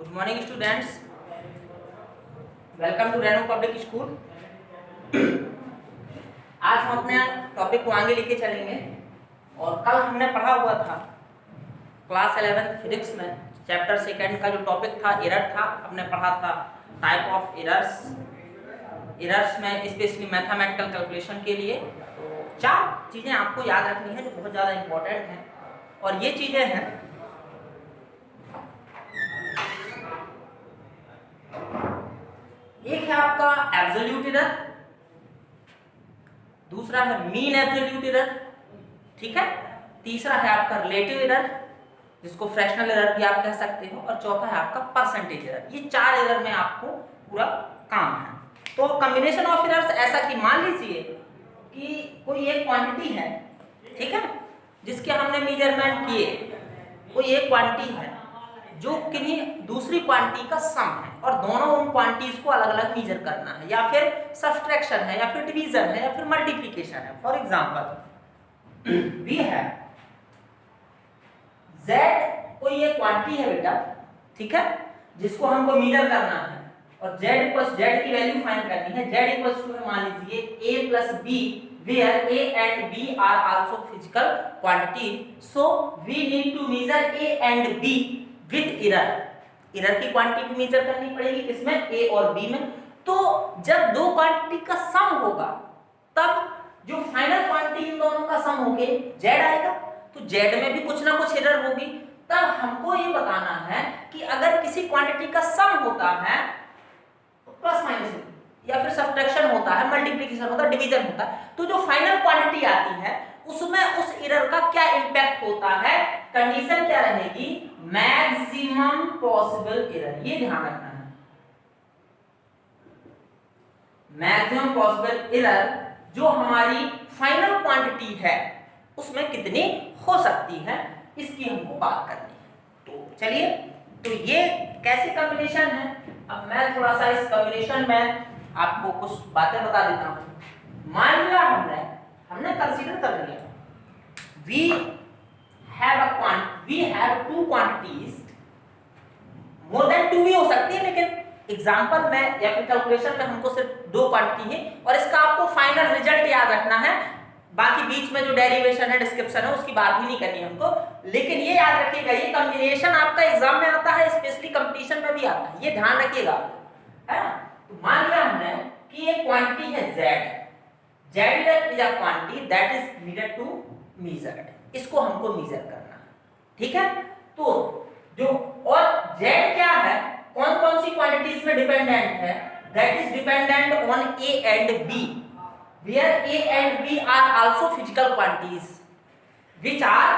Good morning students, welcome to Renu public school. आज हम अपने टॉपिक को आगे लेके चलेंगे और कल हमने पढ़ा हुआ था क्लास 11 फिजिक्स में चैप्टर सेकेंड का जो टॉपिक था एरर था। हमने पढ़ा था टाइप ऑफ एरर्स में स्पेशली मैथमेटिकल कैलकुलेशन के लिए। तो 4 चीज़ें आपको याद रखनी है जो बहुत ज़्यादा इम्पोर्टेंट हैं और ये चीज़ें हैं। एक है आपका एब्सोल्यूट एरर, दूसरा है मीन एब्सोल्यूट एरर, ठीक है, तीसरा है आपका रिलेटिव एरर जिसको फ्रैक्शनल एरर भी आप कह सकते हो, और चौथा है आपका परसेंटेज एरर। ये 4 एरर में आपको पूरा काम है। तो कॉम्बिनेशन ऑफ एरर्स ऐसा कि मान लीजिए कि कोई एक क्वांटिटी है, ठीक है, जिसके हमने मेजरमेंट किए, कोई एक क्वांटिटी है जो किन्हीं दूसरी क्वांटिटी का सम है और दोनों उन क्वांटिटीज को अलग अलग मेजर करना है, या फिर सब्सट्रैक्शन है, या फिर डिवीजन है, या फिर मल्टीप्लिकेशन है। फॉर एग्जांपल वी है z, कोई एक क्वांटिटी है बेटा, ठीक है, जिसको हमको मेजर करना है और z की वैल्यू फाइंड करनी है। z इक्वल्स टू मान लीजिए a plus b, where a and b are also physical quantity, so we need to measure a and b with error की क्वांटिटी मेजर करनी पड़ेगी, किसमें, a और b में। तो जब दो क्वांटिटी का सम होगा तब जो फाइनल क्वांटिटी इन दोनों का सम होके z आएगा, तो z में भी कुछ ना कुछ एरर होगी। तब हमको ये बताना है कि अगर किसी क्वांटिटी का सम होता है तो प्लस माइनस, या फिर सब्ट्रैक्शन होता है, मल्टीप्लिकेशन होता है, डिवीजन होता है, तो जो फाइनल क्वांटिटी आती है उसमें उस एरर का क्या इंपैक्ट होता है, कंडीशन क्या रहेगी, मैक्सिमम पॉसिबल एरर। ये ध्यान रखना है, मैक्सिमम पॉसिबल एरर जो हमारी फाइनल क्वांटिटी है उसमें कितनी हो सकती है, इसकी हमको बात करनी है। तो चलिए, तो ये कैसे कॉम्बिनेशन है, अब मैं थोड़ा सा इस कॉम्बिनेशन में आपको कुछ बातें बता देता हूं। मान लिया हमने कंसीडर कर लिया we have two quantities, more than 2 भी हो सकती है, लेकिन एग्जांपल में या फिर कैलकुलेशन में हमको सिर्फ 2 क्वांटिटी है और इसका आपको फाइनल रिजल्ट याद रखना है। बाकी बीच में जो डेरिवेशन है, डिस्क्रिप्शन है, उसकी बात ही नहीं करनी हमको, लेकिन ये याद रखिएगा ये कॉम्बिनेशन आपका एग्जाम में आता है, स्पेशली कंपटीशन में भी आता है, ये ध्यान रखिएगा, है ना। तो मान लिया हमने कि एक क्वांटिटी है z is a quantity that is needed to measured, इसको हमको मेजर करना है, ठीक है। तो जो और z क्या है, कौन कौन सी क्वांटिटीज में डिपेंडेंट है, that is dependent on a and b, where a and b are also physical quantities which are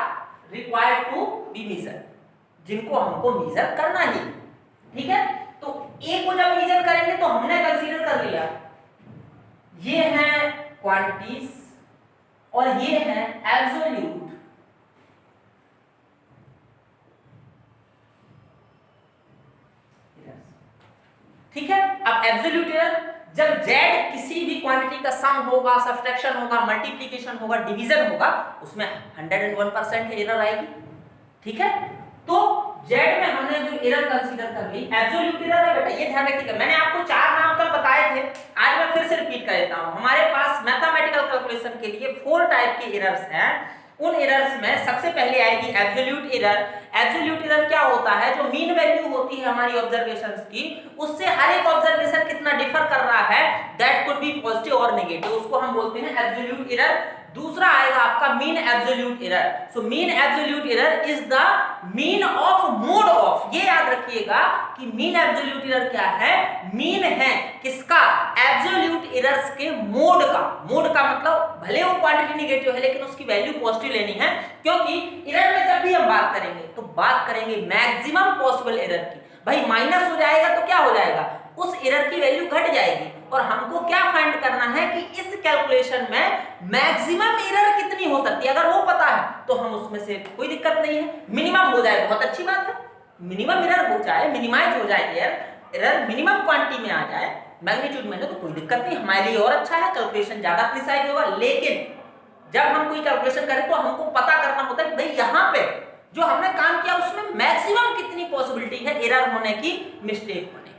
required to be measured, जिनको हमको मेजर करना ही, ठीक है। तो a को जब मेजर करेंगे तो हमने कंसीडर कर लिया ये हैं क्वांटिटीज और ये है एब्सोल्यूट, ठीक है। अब एब्सोल्यूट एरर जब z किसी भी क्वांटिटी का सम होगा, सब्ट्रैक्शन होगा, मल्टीप्लिकेशन होगा, डिवीजन होगा, उसमें 101% एरर आएगी, ठीक है। तो z में हमने जो एरर कंसीडर कर ली एब्सोल्यूट एरर है बेटा, ये ध्यान रखिएगा। मैंने आपको 4 नाम कल बताए थे, आज मैं फिर से रिपीट कर देता हूं। हमारे पास मैथमेटिकल कैलकुलेशन के लिए 4 टाइप के एरर्स हैं। उन एरर्स में सबसे पहले आएगी एब्सोल्यूट एरर। एब्सोल्यूट एरर क्या होता है, जो मीन वैल्यू होती है हमारी ऑब्जर्वेशंस की, उससे हर एक ऑब्जर्वेशन कितना डिफर कर रहा है, दैट कुड बी पॉजिटिव और नेगेटिव, उसको हम बोलते हैं एब्सोल्यूट एरर। दूसरा आएगा आपका mean absolute error. So mean absolute error is the mean of mode of, ये याद रखिएगा कि मीन एब्सोल्यूट एरर क्या है, मीन है किसका, एब्सोल्यूट एरर्स के मोड का। मोड का मतलब भले वो क्वांटिटी नेगेटिव है लेकिन उसकी वैल्यू पॉजिटिव लेनी है, क्योंकि एरर में जब भी हम बात करेंगे तो बात करेंगे मैक्सिमम पॉसिबल एरर की। भाई माइनस हो जाएगा तो क्या हो जाएगा, उस एरर की वैल्यू घट जाएगी, और हमको क्या फाइंड करना है कि इस कैलकुलेशन में मैक्सिमम एरर कितनी हो सकती है। अगर वो पता है तो हम उसमें से कोई दिक्कत नहीं है, मिनिमम हो जाए बहुत अच्छी बात है, मिनिमम एरर हो जाए, मिनिमाइज हो जाए, एरर मिनिमम क्वांटिटी में आ जाए, मैग्नीट्यूड में, तो कोई दिक्कत नहीं, हमारे लिए और अच्छा है, कैलकुलेशन ज्यादा प्रिसाइज होगा। लेकिन जब हम कोई कैलकुलेशन करें तो हमको पता करना होता है कि भाई यहाँ पे जो हमने काम किया उसमें मैक्सिमम कितनी पॉसिबिलिटी है एरर होने की, मिस्टेक होने की।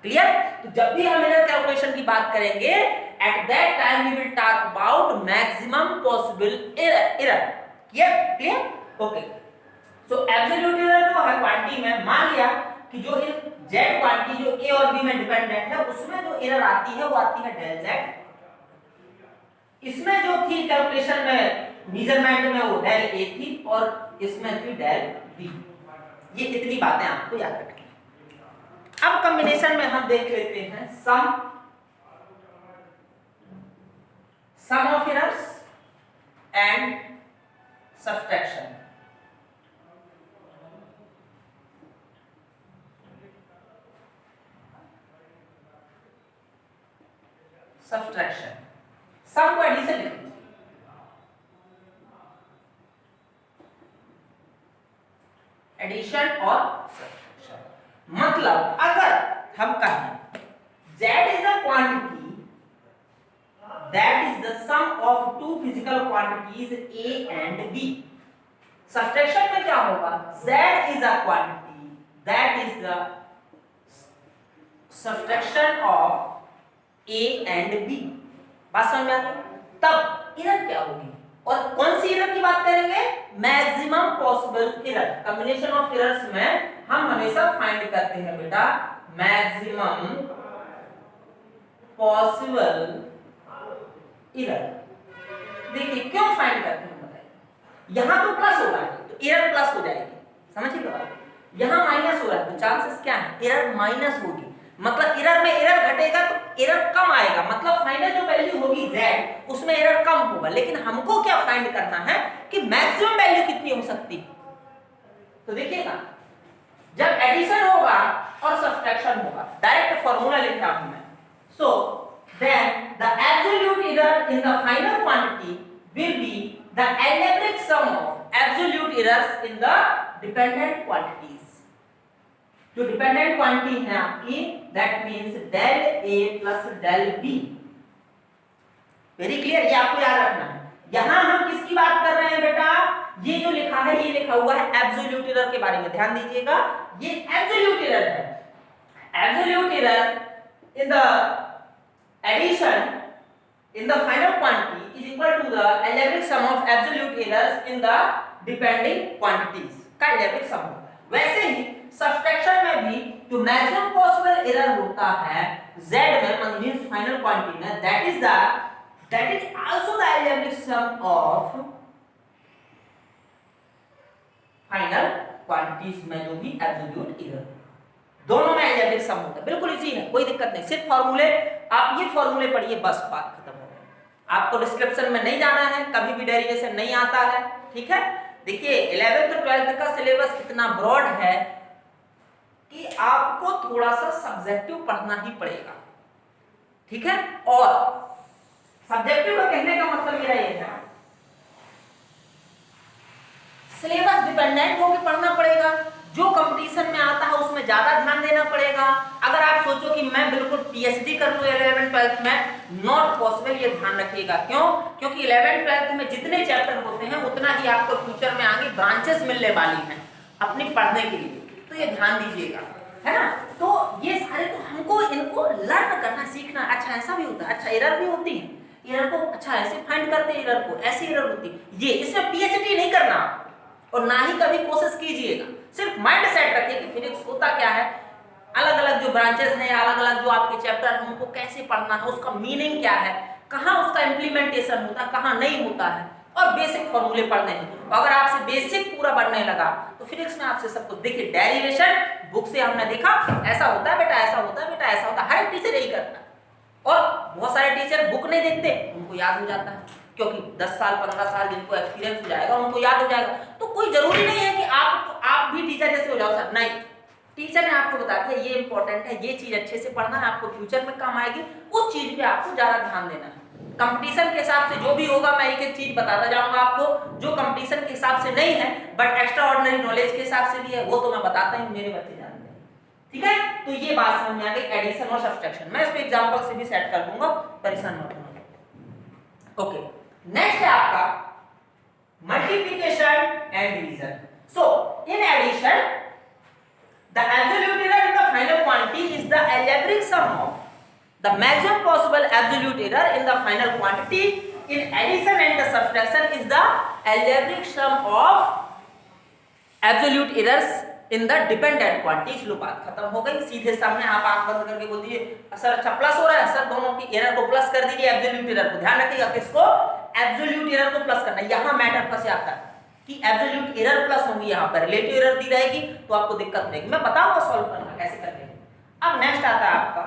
क्लियर? तो जब भी हम एरर कैलकुलेशन की बात करेंगे, at that time we will talk about maximum possible error. Clear? Okay. So absolute error जो है क्वांटिटी में, मान लिया कि जो जेड क्वांटिटी जो ए और बी में डिपेंडेंट है, उसमें जो एरर आती है वो आती है डेल जेड। इसमें जो थी कैलकुलेशन में मेजरमेंट में वो डेल ए थी और इसमें थी डेल बी। ये इतनी बातें आपको याद रखनी है। अब कॉम्बिनेशन में हम देख लेते हैं sum of errors and subtraction. Subtraction, sum को एडिशन लिख लीजिए, एडिशन और सब्ट्रैक्शन। मतलब अगर हम कहें z is a quantity that is the sum of two physical quantities a and b, subtraction में क्या होगा, z is a quantity that is the subtraction of a and b। बात समझ में आ गई? तब एरर क्या होगी, और कौन सी एरर की बात करेंगे, maximum possible error. Combination of errors में हम हमेशा फाइंड करते हैं बेटा मैक्सिमम पॉसिबल एरर। देखिए क्यों फाइंड करते हैं बताइए। यहां तो प्लस हो रहा है तो एरर प्लस हो जाएगी, समझिए बात। यहां माइनस हो रहा है तो चांसेस क्या है, एरर माइनस होगी। मतलब एरर में एरर घटेगा तो एरर कम आएगा, मतलब फाइनल जो वैल्यू होगी z उसमें एरर कम होगा। लेकिन हमको क्या फाइंड करना है कि मैक्सिमम वैल्यू कितनी हो सकती है। तो देखिएगा जब एडिशन होगा और सब्ट्रैक्शन होगा, डायरेक्ट फार्मूला लिखा हमने। So then the absolute error in the final quantity will be the algebraic sum of absolute errors in the dependent quantities। जो डिपेंडेंट क्वांटिटी है आपकी, that means del A plus del B. Very clear, ये आपको याद रखना है। यहां हम किसकी बात कर रहे हैं बेटा, ये जो लिखा है ये लिखा हुआ है एब्सोल्यूट एरर के बारे में, ध्यान दीजिएगा। ये एब्सोल्यूट एरर है। Absolute error in the addition in the final quantity is equal to the algebraic sum of absolute errors in the depending quantities का algebraic sum होता है। वैसे ही सब्ट्रैक्शन में भी जो मैक्सिमम पॉसिबल एरर होता है z में, मींस फाइनल क्वांटिटी में, that is also the algebraic sum of final quantities में जो भी एब्सोल्यूट एरर, दोनों में अलजेब्रिक सम होता है। बिल्कुल इजी है, कोई दिक्कत नहीं। सिर्फ फॉर्मूले, आप ये फॉर्मूले पढ़िए, बस बात खत्म हो गई। आपको डिस्क्रिप्शन में नहीं जाना है, कभी भी डेरिवेशन नहीं आता है, ठीक है। देखिए 11th और 12th का सिलेबस इतना ब्रॉड है कि आपको थोड़ा सा सब्जेक्टिव पढ़ना ही पड़ेगा, ठीक है। और सब्जेक्टिव का कहने का मतलब मेरा ये है, सिलेबस डिपेंडेंट होकर पढ़ना पड़ेगा। जो कंपटीशन में आता है उसमें ज्यादा ध्यान देना पड़ेगा। अगर आप सोचो कि मैं बिल्कुल पीएचडी कर लूं 11th 12th में, नॉट पॉसिबल, ये ध्यान रखिएगा। क्यों? क्योंकि 11th 12th में जितने चैप्टर होते हैं उतना ही आपको फ्यूचर में आगे ब्रांचेस मिलने वाली हैं अपनी पढ़ने के लिए, तो ये ध्यान दीजिएगा, है ना। तो ये सारे तो हमको इनको लर्न करना सीखना। अच्छा ऐसा भी होता है, अच्छा एरर भी होती है, एरर को अच्छा ऐसे फाइंड करते हैं, एरर को ऐसे एरर होती है। ये इसमें पीएचडी नहीं करना और ना ही कभी कोशिश कीजिएगा। सिर्फ माइंड सेट रखिए कि फिजिक्स होता क्या है, अलग अलग जो ब्रांचेस हैं, अलग अलग जो आपके चैप्टर हैं, उनको कैसे पढ़ना है, उसका मीनिंग क्या है, कहाँ उसका इम्प्लीमेंटेशन होता है, कहाँ नहीं होता है, और बेसिक फॉर्मूले पढ़ने हैं। अगर आपसे बेसिक पूरा बढ़ने लगा तो फिजिक्स में आपसे सब कुछ, देखिए डेरिवेशन बुक से हमने देखा, ऐसा होता है बेटा, ऐसा होता है बेटा, ऐसा होता है, हर टीचर यही करता है। और बहुत सारे टीचर बुक नहीं देखते, उनको याद हो जाता है, क्योंकि 10 साल 15 साल जिनको एक्सपीरियंस हो जाएगा उनको याद हो जाएगा। तो कोई जरूरी नहीं है कि आप भी टीचर जैसे हो जाओ सर, नहीं। टीचर ने आपको बता दिया ये इंपॉर्टेंट है, ये चीज अच्छे से पढ़ना है, आपको फ्यूचर में काम आएगी, उस चीज पे आपको ज्यादा ध्यान देना है। कंपटीशन के हिसाब से जो भी होगा मैं एक एक चीज बताता जाऊंगा आपको, जो कंपटीशन के हिसाब से नहीं है बट एक्स्ट्रा ऑर्डिनरी नॉलेज के हिसाब से भी है, वो तो मैं बताता ही, मेरे बच्चे जानते हैं, ठीक है। तो ये बात समझ में आ गई, एडिशन और सब्ट्रैक्शन। मैं इसको एग्जांपल से भी सेट कर दूंगा, परेशान मत होना। ओके, नेक्स्ट है आपका multiplication and division. So in addition, the absolute error in the final quantity is the algebraic sum of the maximum possible absolute error in the final quantity in addition and the subtraction is the algebraic sum of absolute errors in the dependent quantity। लो बात खत्म हो गई। सीधे सामने आप आंख बंद करके बोल दीजिए सर अच्छा प्लस हो रहा है, सर दोनों की एरर को प्लस कर दीजिए एब्सोल्यूट एरर को। ध्यान रखिएगा किसको, एब्सोल्यूट एरर को प्लस करना। यहाँ मैटर फंसे आता है कि एब्सोल्यूट एरर प्लस होंगी, यहाँ पर रिलेटिव एरर दी रहेगी तो आपको दिक्कत नहीं। मैं बताऊंगा सॉल्व करना कैसे करते हैं। अब नेक्स्ट आता है आपका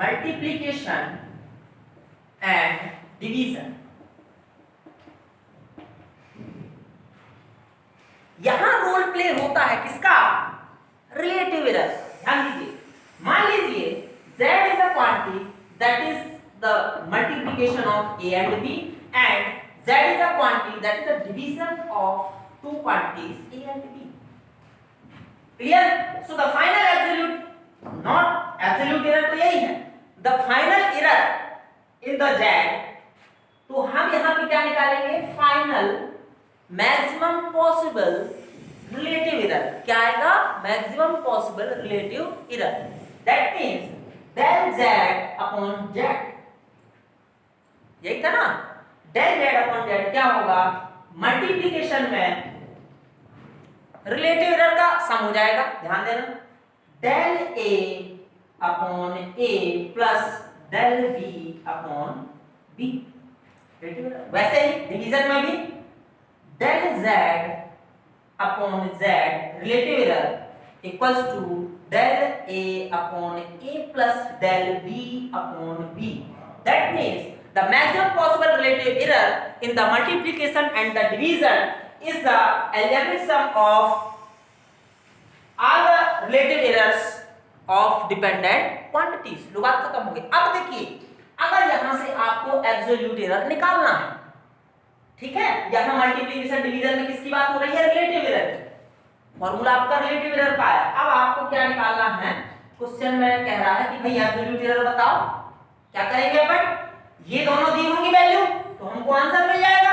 मल्टीप्लिकेशन एंड डिवीजन। यहां रोल प्ले होता है किसका, रिलेटिव एरर। ध्यान दीजिए, मान लीजिए z is a quantity that is the multiplication of a and b and z is a quantity that is the division of two quantities a and b। clear? so the final absolute, not absolute error तो यही है, the final error in the z। तो हम यहां पे क्या निकालेंगे, final maximum possible relative error. क्या आएगा, maximum possible relative error. That means del z upon z, यही था ना, del z अपॉन z क्या होगा, मल्टीप्लिकेशन में रिलेटिव एरर का सम हो जाएगा। ध्यान देना, del a upon a plus del b upon b। वैसे ही डिवीजन में भी del z upon z relative error equals to del a upon a plus del b upon b। That means the maximum possible relative error in the multiplication and the division is the algebraic sum of all the relative errors of dependent quantities। लो बात खत्म हो गई। अब देखिए, अगर यहां से आपको एब्सोल्यूट एरर निकालना है, ठीक है, यहां मल्टीप्लिकेशन डिवीजन में किसकी बात हो रही है, रिलेटिव एरर की। फॉर्मूला आपका रिलेटिव एरर का है। अब आपको क्या निकालना है, क्वेश्चन में कह रहा है कि भाई एब्सोल्यूट एरर बताओ। क्या करेंगे अपन, ये दोनों दी होंगी वैल्यू तो हमको आंसर मिल जाएगा।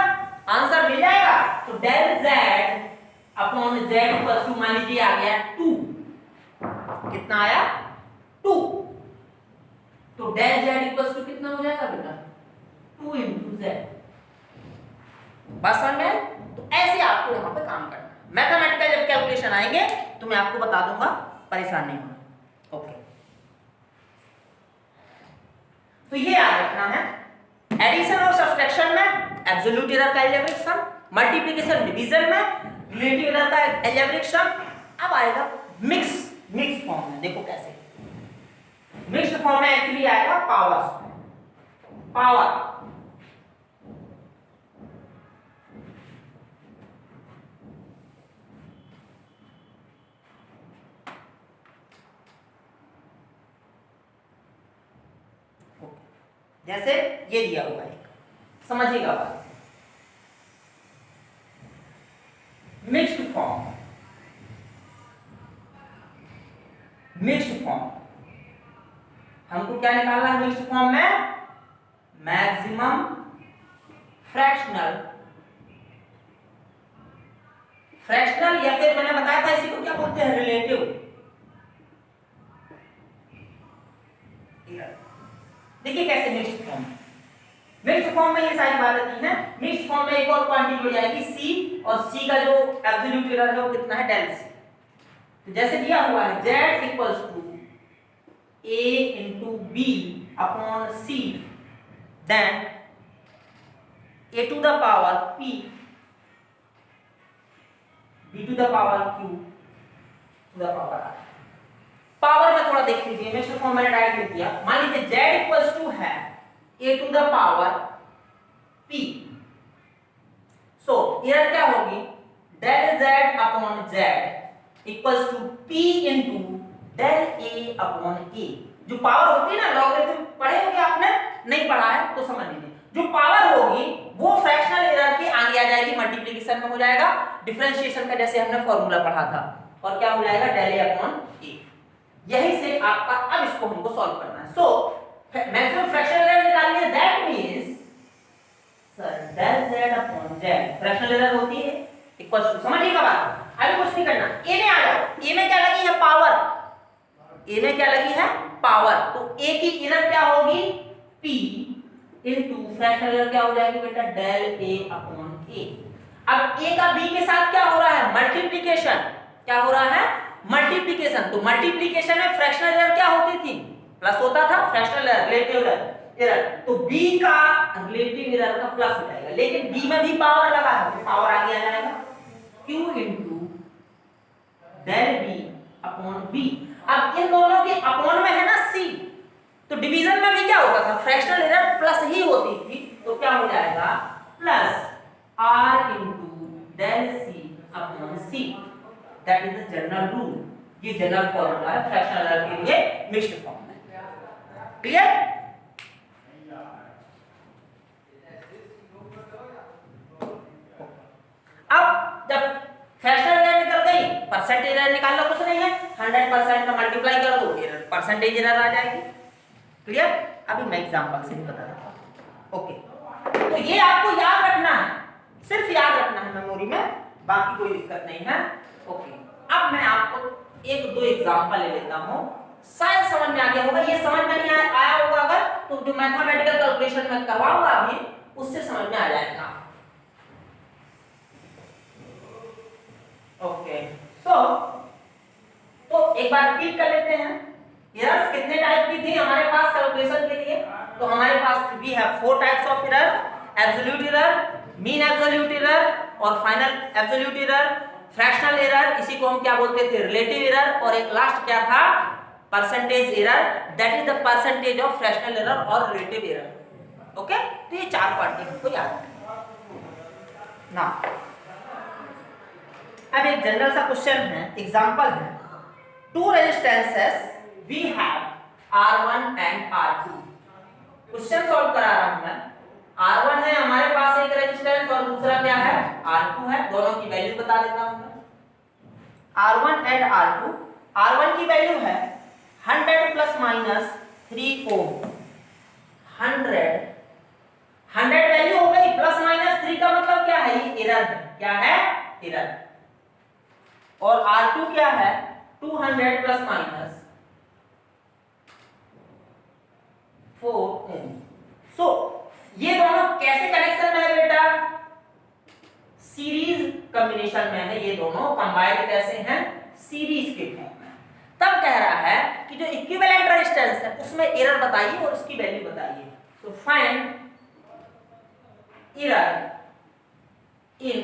आंसर मिल जाएगा तो del z upon z equal to, मान लीजिए आ गया 2। कितना आया, 2। तो del z इक्वल टू कितना हो जाएगा बेटा, 2 into z। बस समझ में? तो ऐसे आपको यहां पे काम करना। मैथमेटिकल जब कैलकुलेशन आएंगे तो मैं आपको बता दूंगा, परेशान नहीं होना। ओके, तो ये याद रखना है, एडिशन और सब्सट्रैक्शन में एब्सोल्यूट एरर का अलजेब्रिक सम, मल्टीप्लिकेशन डिवीजन में रिलेटिव एरर का अलजेब्रिक सम। अब आएगा मिक्स फॉर्म में। देखो कैसे मिक्स्ड फॉर्म में एक्चुअली आएगा पावर। जैसे ये दिया हुआ है, समझिएगा बात। मिक्स्ड फॉर्म हमको क्या निकालना है मिक्स्ड फॉर्म में, मैक्सिमम फ्रैक्शनल या फिर मैंने बताया था इसी को क्या बोलते हैं, रिलेटिव। देखिए कैसे मिक्स्ड फॉर्म में ये सारी बातें की हैं। मिक्स्ड फॉर्म में एक और क्वांटिटी हो जाएगी c, और c का जो एब्सोल्यूट एरर है वो कितना है, del c। तो जैसे दिया हुआ है z equals to a into b upon c, then a to the power p, b to the power q to the power r। Power में थोड़ा देख लीजिए, मिक्स्ड फॉर्म मैंने डायरेक्ट लिख दिया। मान लीजिए z इक्वल्स टू है a to the power p, so error क्या होगी, del z upon z equals to p into del a upon a। जो पावर होती है ना, लॉगरिथम पढ़े होंगे आपने, नहीं पढ़ा है तो समझ लीजिए। जो पावर होगी वो फ्रैक्शनल एरर के आगे आ जाएगी, मल्टीप्लिकेशन में हो जाएगा, डिफरेंशिएशन का जैसे हमने फॉर्मूला पढ़ा था, और क्या हो जाएगा, del a upon a। यही से आपका, अब इसको हमको सॉल्व करना है। सो मैक्सिमम फ्रैक्शनल एरर निकालिए, that means sir del Z upon Z fractional error होती है इक्वल टू, समझिएगा बात, अभी कुछ नहीं करना, ए में आ जाओ, ए में क्या लगी है पावर, ए में क्या लगी है पावर, तो ए की एरर क्या होगी p इनटू फ्रैक्शनल एरर क्या हो जाएगी बेटा डेल a अपॉन a। अब a का b के साथ क्या हो रहा है मल्टीप्लिकेशन, क्या हो रहा है मल्टीप्लिकेशन, तो मल्टीप्लिकेशन में फ्रैक्शनल एरर क्या होती थी प्लस होता था, फ्रैक्शनल एरर रिलेटिव एरर, तो b का रिलेटिव एरर का प्लस हो जाएगा, लेकिन b में भी पावर लगा है तो पावर आगे आ जाएगा q into del b upon b। अब इन दोनों के अपॉन में है ना c, तो डिवीजन में भी क्या होता था फ्रैक्शनल एरर प्लस ही होती थी, तो क्या हो जाएगा plus r into del c upon c, that is the general rule, ये जनरल फॉर्मूला है फ्रैक्शनल एरर के लिए मिक्स्ड फॉर्म में, क्लियर। अब जब फ्रैक्शनल एरर निकल गई, परसेंटेज एरर निकालना कुछ नहीं है, 100% का मल्टीप्लाई कर दो एरर परसेंटेज एरर आ जाएगी, क्लियर। अभी मैं एग्जांपल से भी बता रहा हूं, ओके। तो ये आपको याद रखना है, सिर्फ याद रखना है मेमोरी में, बाकी कोई दिक्कत नहीं है, ओके। अब मैं आपको एक दो एग्जांपल ले लेता हूं, शायद समझ में आ गया होगा, ये समझ में नहीं आया होगा अगर तो जो मैथमेटिकल कैलकुलेशन में करवाऊंगा अभी उससे समझ में आ जाएगा, ओके। तो एक बार रिपीट कर लेते हैं, एरर्स कितने टाइप की थी हमारे पास कैलकुलेशन के लिए, तो हमारे पास भी है 4 types of error, absolute error, mean absolute error और final absolute error, fractional error, इसी को हम क्या बोलते थे रिलेटिव एरर, और एक लास्ट क्या था percentage error, that is the percentage of fractional error और रिलेटिव एरर, ओके। तो ये 4 पार्ट हमको याद रखना ना। अब एक जनरल सा क्वेश्चन है, एग्जांपल है, 2 resistances we have R1 and R2, question solve करा रहा हूं मैं, R1 है हमारे पास एक रेजिस्टेंस और दूसरा क्या है R2 है, दोनों की वैल्यू बता देता हूं मैं, R1 एंड R2, R1 की वैल्यू है 100 प्लस माइनस 3 ओम, 100 वैल्यू हो गई, प्लस माइनस 3 का मतलब क्या है ये एरर है, क्या है एरर, और R2 क्या है 200 प्लस माइनस 4 ओम। सो ये दोनों कैसे कनेक्शन में है बेटा, सीरीज कॉम्बिनेशन में है, ये दोनों कंबाइंड कैसे हैं सीरीज के फॉर्म में। तब कह रहा है कि जो इक्विवेलेंट रेजिस्टेंस है उसमें एरर बताइए और उसकी वैल्यू बताइए, so find error in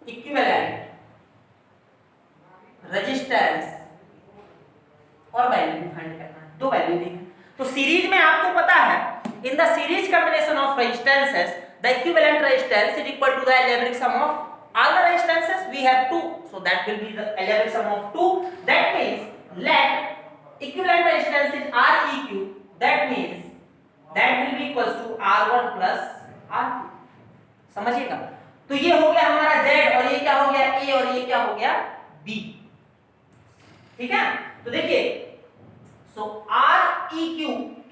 equivalent resistance और वैल्यू फाइंड करना है, दो वैल्यू दी है। तो सीरीज में आपको पता है in the series combination of resistances the equivalent resistance is equal to the algebraic sum of all the resistances, we have 2, so that will be the algebraic sum of 2, that means let equivalent resistance is Req, that means that will be equals to R1 plus R2, समझिएगा। तो ये हो गया हमारा Z और ये क्या हो गया A और ये क्या हो गया B, ठीक है। तो देखिए सो Req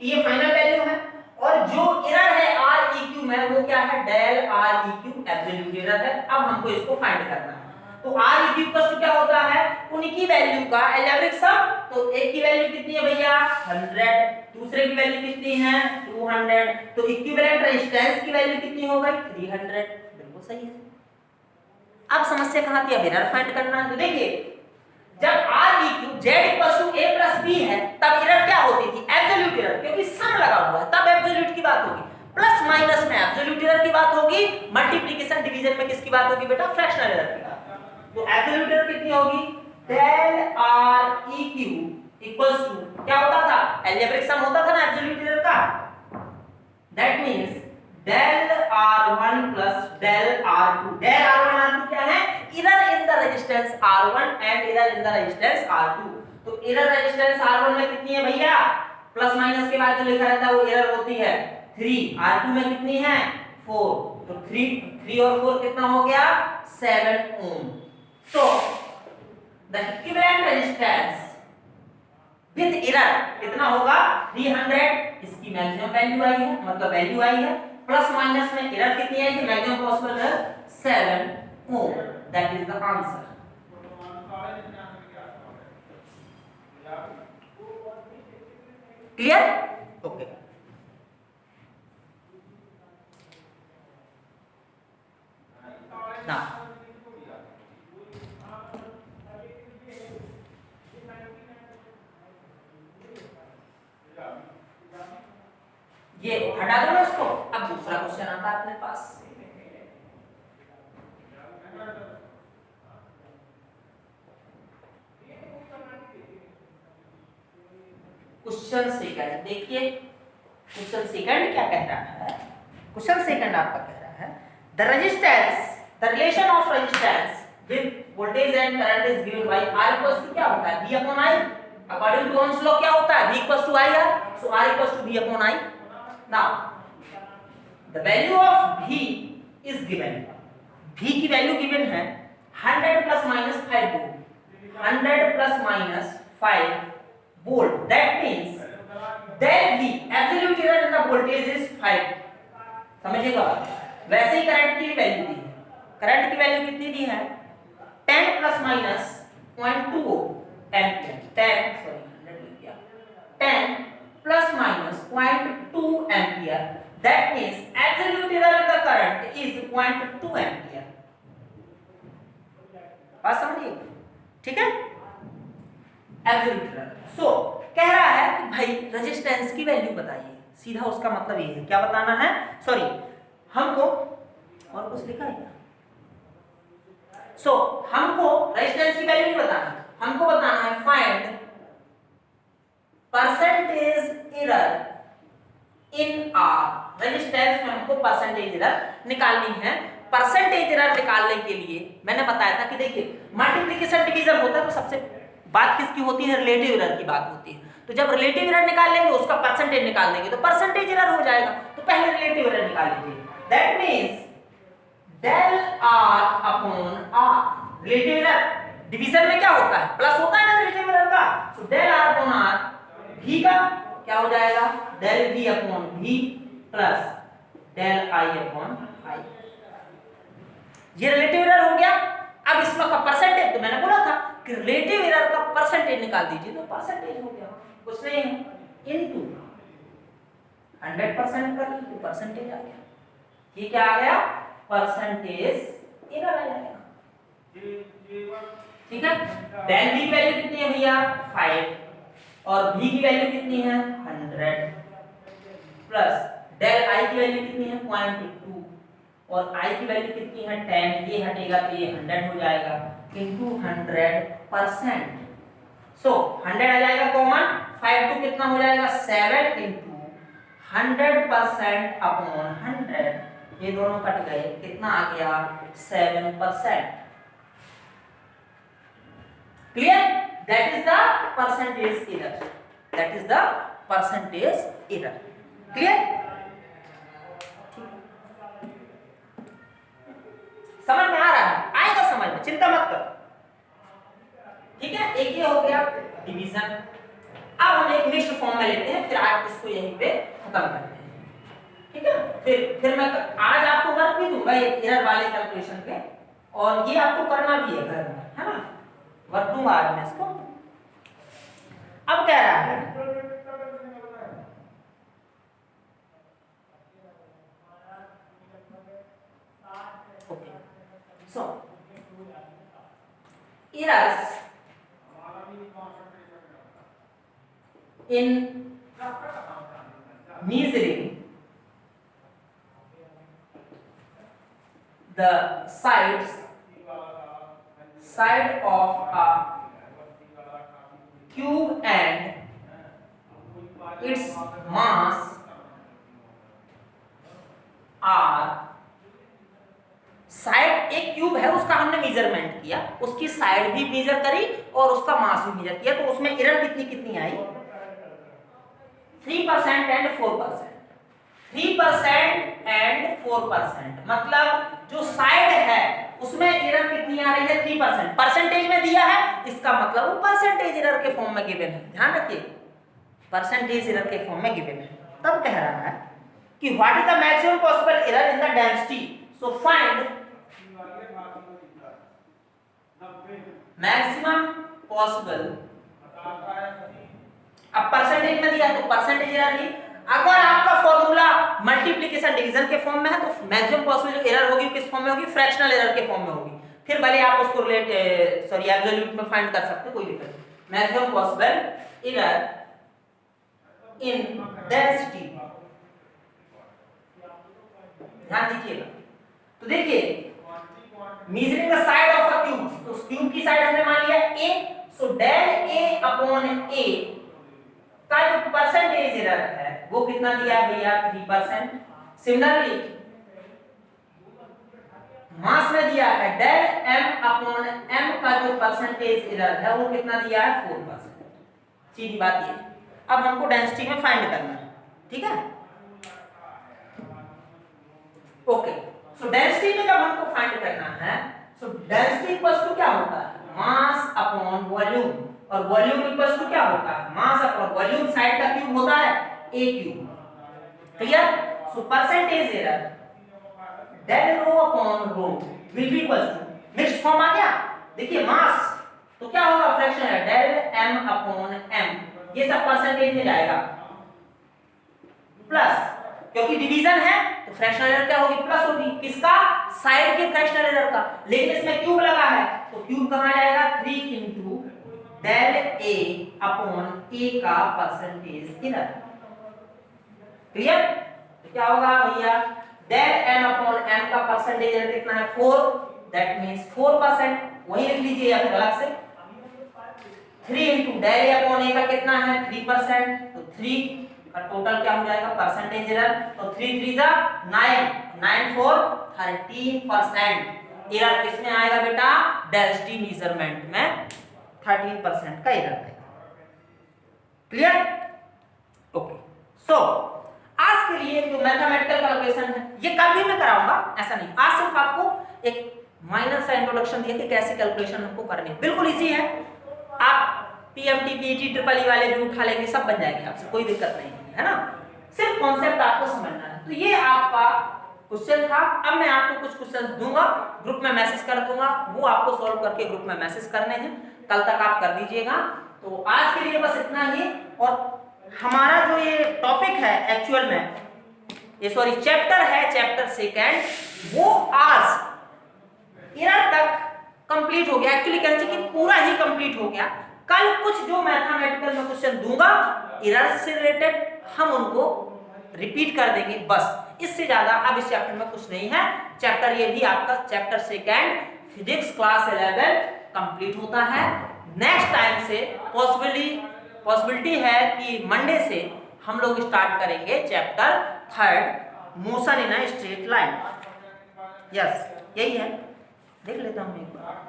ये फाइनल वैल्यू है और जो एरर है Req में वो क्या है डेल Req एब्सोल्यूट एरर है। अब हमको इसको फाइंड करना है, तो Req का क्या होता है उनकी वैल्यू का अलजेब्रिक सम, तो एक की वैल्यू कितनी है भैया 100, दूसरे की वैल्यू कितनी है 200, तो इक्विवेलेंट रेजिस्टेंस की वैल्यू कितनी हो गई 300, बिल्कुल सही है। अब समस्या कहां थी, अब एरर फाइंड करना है। तो देखिए जब Req Z A plus B है तब एरर क्या होती थी एब्सोल्यूट एरर, क्योंकि सम लगा हुआ है तब एब्सोल्यूट की बात होगी, प्लस माइनस में एब्सोल्यूट एरर की बात होगी, मल्टीप्लिकेशन डिवीजन में किसकी बात होगी बेटा फ्रैक्शनल एरर की बात। तो एब्सोल्यूट एरर कितनी होगी डेल Req इक्वल्स टू क्या होता था अलजेब्रिक सम होता था ना एब्सोल्यूट एरर का, that means del R1 plus del R2, del R1 R2 क्या है error in the resistance R1 and error in the resistance R2। तो एरर रेजिस्टेंस R1 में कितनी है भैया प्लस माइनस के बाद जो लिखा रहता है वो एरर होती है 3, R2 में कितनी है 4, तो 3 और 4 कितना हो गया 7 ओम। तो the equivalent resistance with error कितना होगा 300, इसकी मैक्सिमम वैल्यू आई है मतलब वैल्यू आई है प्लस माइनस में एरर कितनी आएगी, maximum possible error 7 ohm, that is the answer. Clear? Okay. ना ये हटा दो ना इसको। अब दूसरा क्वेश्चन आता है अपने पास। क्वेश्चन सेकंड देखिए, क्वेश्चन सेकंड क्या कह रहा है। क्वेश्चन सेकंड आपका कह रहा है the resistance, the relation of resistance with voltage and current is given by R equals to क्या होता है, V upon I। According to Ohm's law क्या होता है, V equals to IR, so R equals to V upon I। Now the value of V is given, V की value given है 100 plus minus 5 volt, 100 plus minus 5 volt, that means del V absolute error in the voltage is 5। समझिएगा। वैसे ही current की value दी है, current की value कितनी दी है 10 plus minus 0.2 ampere, 10 plus minus 0.2 ampere, that means absolute error in the current is 0.2 ampere. बात समझिए, ठीक है। Absolute error. सो कह रहा है कि भाई रेजिस्टेंस की वैल्यू बताइए, सीधा उसका मतलब ये है, क्या बताना है, सॉरी हमको और कुछ लिखा है क्या। सो हमको रेजिस्टेंस की वैल्यू नहीं बताना, हमको बताना है find percentage error in are. Resistance में हमको परसेंटेज एरर निकालनी है। परसेंटेज एरर निकालने के लिए मैंने बताया था कि देखिए मल्टीप्लिकेशन डिवीजन होता है तो सबसे बात किसकी होती है, रिलेटिव एरर की बात होती है। तो जब रिलेटिव एरर निकाल लेंगे उसका परसेंटेज निकाल देंगे तो परसेंटेज एरर हो जाएगा। तो पहले रिलेटिव एरर निकाल लीजिए, that means del r upon r। Relative error division में क्या होता है, प्लस होता है ना रिलेटिव एरर का। सो del r upon r, v का क्या हो जाएगा del v upon v plus del i upon i। ये रिलेटिव एरर हो गया। अब इसमें का परसेंटेज, तो मैंने बोला था कि रिलेटिव एरर का परसेंटेज निकाल दीजिए, तो परसेंटेज हो गया कुछ नहीं है, इनटू 100% कर लीजिए, परसेंटेज आ गया। ये क्या आ गया, परसेंटेज एरर आ जाएगा। ठीक है। del v की वैल्यू कितनी है भैया 5 और v की वैल्यू कितनी है 100 प्लस del i की वैल्यू कितनी है 0.2 और i की वैल्यू कितनी है 10, ये हटेगा तो ये 100 हो जाएगा इनटू 100%। सो 100 आ जाएगा कॉमन, 5 टू कितना हो जाएगा 7 इनटू 100% अपॉन 100, ये दोनों कट गए, कितना आ गया 7%। Clear? That is the percentage error, that is the percentage error. Clear? समझ में आ रहा है, आएगा समझ में, चिंता मत करो। ठीक है, एक ये हो गया डिवीजन। अब हम एक मिक्स्ड फॉर्म में लेते हैं, फिर आज इसको यहीं पे खत्म करते हैं। ठीक है, फिर मैं आज आपको वर्क भी दूंगा ये एरर वाले कैलकुलेशन के, और ये आपको करना भी है घर में, है ना, वर्क दूंगा आज मैं इसको। अब कह रहा है so errors in measuring the side of a cube and its mass are, side एक क्यूब है उसका हमने मेजरमेंट किया, उसकी साइड भी मेजर करी और उसका मास भी मेजर किया, तो उसमें एरर कितनी कितनी आई 3% एंड 4%। 3% एंड 4%, मतलब जो साइड है उसमें एरर कितनी आ रही है 3%। परसेंटेज में दिया है, इसका मतलब वो परसेंटेज एरर के फॉर्म में गिवन है, ध्यान रखिए, परसेंटेज एरर के फॉर्म में गिवन है। तब कह रहा है कि what is the maximum possible error in the density, so find maximum possible, अब परसेंटेज में दिया तो परसेंटेज एरर ही, अगर आपका फॉर्मूला मल्टीप्लिकेशन डिवीजन के फॉर्म में है तो मैक्सिमम पॉसिबल जो एरर होगी किस फॉर्म में होगी, फ्रैक्शनल एरर के फॉर्म में होगी, फिर भले आप उसको रिलेट सॉरी एब्सोल्यूट में फाइंड कर सकते हो, कोई दिक्कत नहीं। Maximum possible error in density, ध्यान दीजिएगा। तो देखिए measuring the side of a cube, तो उस क्यूब की साइड हमने मान लिया a, so del a upon a का जो परसेंटेज एरर है वो कितना दिया है भैया, 3%। सिमिलरली मास में दिया है डेल m अपॉन m का जो परसेंटेज एरर है वो कितना दिया है, 4%। सीधी बात ये, अब हमको डेंसिटी में फाइंड करना है, ठीक है, ओके। सो डेंसिटी में जब हमको फाइंड करना है, सो डेंसिटी इक्वल्स टू क्या होता है, मास अपॉन वॉल्यूम, और वॉल्यूम इक्वल्स टू क्या होता है, मास अपॉन वॉल्यूम, साइड का क्यूब होता है a cube, clear. So percentage error del rho upon rho will be equals to, mixed form आ गया, देखिए मास तो क्या होगा, फ्रैक्शन है डेल m अपॉन m, ये सब परसेंटेज में जाएगा, प्लस क्योंकि डिवीजन है तो फ्रैक्शनल एरर क्या होगी, प्लस होगी, किसका, साइड के फ्रैक्शनल एरर का, लेकिन इसमें क्यूब लगा है तो क्यूब कहां जाएगा, 3 into del a upon a का परसेंटेज एरर, क्लियर। तो क्या होगा भैया, डेल m अपॉन m का परसेंटेज एरर कितना है, 4, दैट मींस 4%, वही लिख लीजिए या फिर अलग से, 3 into del a upon a का कितना है, 3%, तो 3 का टोटल क्या हो जाएगा, परसेंटेज एरर, तो 3 3 जा 9, 9 4 13% एरर किसमें आएगा बेटा, डेंसिटी मेजरमेंट में 13% का एरर आएगा, क्लियर, ओके। सो आज के लिए जो मैथमेटिकल कैलकुलेशन है ये कल भी मैं कराऊंगा, ऐसा नहीं, आज सिर्फ आपको एक माइनर सा इंट्रोडक्शन दिया कि कैसे कैलकुलेशन हमको करनी है, बिल्कुल इजी है, आप पीएमटी पीटी ट्रिपल ई वाले भी उठा लेंगे, सब बन जाएंगे, आपसे कोई दिक्कत नहीं है ना, सिर्फ कॉन्सेप्ट आपको समझना है। तो ये आपका क्वेश्चन था, अब मैं आपको कुछ क्वेश्चंस दूंगा, ग्रुप में मैसेज कर दूंगा, वो आपको सॉल्व करके ग्रुप में मैसेज करने हैं, कल तक आप कर दीजिएगा। तो आज के लिए बस इतना ही, और हमारा जो ये टॉपिक है एक्चुअल में, ये सॉरी चैप्टर है, चैप्टर सेकेंड, वो आज एरर तक कंप्लीट हो गया, एक्चुअली कहना चाहिए कि पूरा ही कंप्लीट हो गया। कल कुछ जो मैथमेटिकल में क्वेश्चन दूंगा एरर से रिलेटेड, हम उनको रिपीट कर देंगे, बस इससे ज्यादा अब इस चैप्टर में कुछ नहीं है। चैप्टर ये भी आपका chapter second physics class 11 complete होता है। नेक्स्ट टाइम से पॉसिबिलिटी है कि मंडे से हम लोग स्टार्ट करेंगे chapter third, motion in a straight line. Yes यही है, देख लेता हूं एक बार।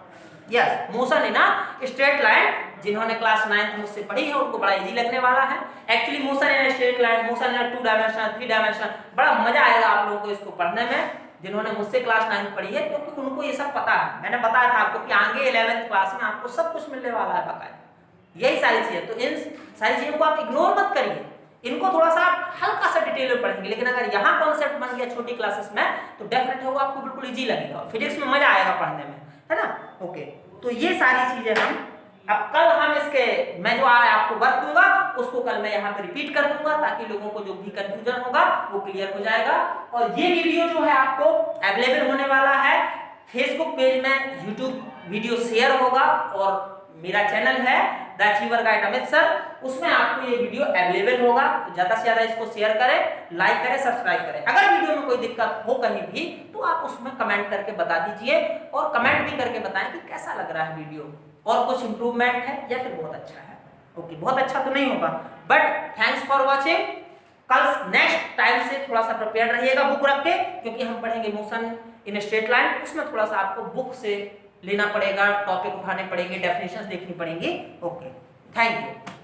Yes, motion in a straight line, जिन्होंने क्लास 9 मुझसे पढ़ी है उनको बड़ा इजी लगने वाला है। Actually motion in straight line, motion in 2 dimension, 3 dimension, बड़ा मजा आएगा आप लोगों को इसको पढ़ने में, जिन्होंने मुझसे क्लास 9 पढ़ी है, क्योंकि उनको ये सब पता है। मैंने बताया था आपको कि आगे 11th क्लास में आपको सब कुछ मिलने वाला है बाकायदा, यही सारी चीजें। तो इन सारी चीजों को आप इग्नोर मत करिए, इनको थोड़ा सा हल्का सा डिटेल में पढ़ेंगे, लेकिन अगर यहाँ कॉन्सेप्ट बन गया छोटी क्लासेस में तो डेफिनेट होगा आपको बिल्कुल इजी लगेगा, फिजिक्स में मजा आएगा पढ़ने में, है ना। ओके, तो ये सारी चीजें अब कल हम इसके, मैं जो आपको वर्क दूंगा उसको कल मैं यहाँ पे रिपीट कर दूंगा, ताकि लोगों को जो भी कंफ्यूजन होगा वो क्लियर हो जाएगा। और ये वीडियो जो है आपको अवेलेबल होने वाला है फेसबुक पेज में, यूट्यूब वीडियो शेयर होगा, और मेरा चैनल है the achiever guide Amit sir, उसमें आपको ये वीडियो अवेलेबल होगा। तो ज्यादा से ज्यादा इसको शेयर करें, लाइक करें, सब्सक्राइब करें। अगर वीडियो में कोई दिक्कत हो कहीं भी तो आप उसमें कमेंट करके बता दीजिए, और कमेंट भी करके बताएं कि कैसा लग रहा है वीडियो, और कुछ इंप्रूवमेंट है या फिर बहुत अच्छा है। ओके, बहुत अच्छा तो नहीं होगा, बट थैंक्स फॉर वॉचिंग। कल नेक्स्ट टाइम से थोड़ा सा प्रिपेयर रहिएगा बुक रख के, क्योंकि हम पढ़ेंगे मोशन इन स्ट्रेट लाइन, उसमें थोड़ा सा आपको बुक से लेना पड़ेगा, टॉपिक उठाने पड़ेंगे, डेफिनेशंस देखनी पड़ेंगी। Okay, thank you.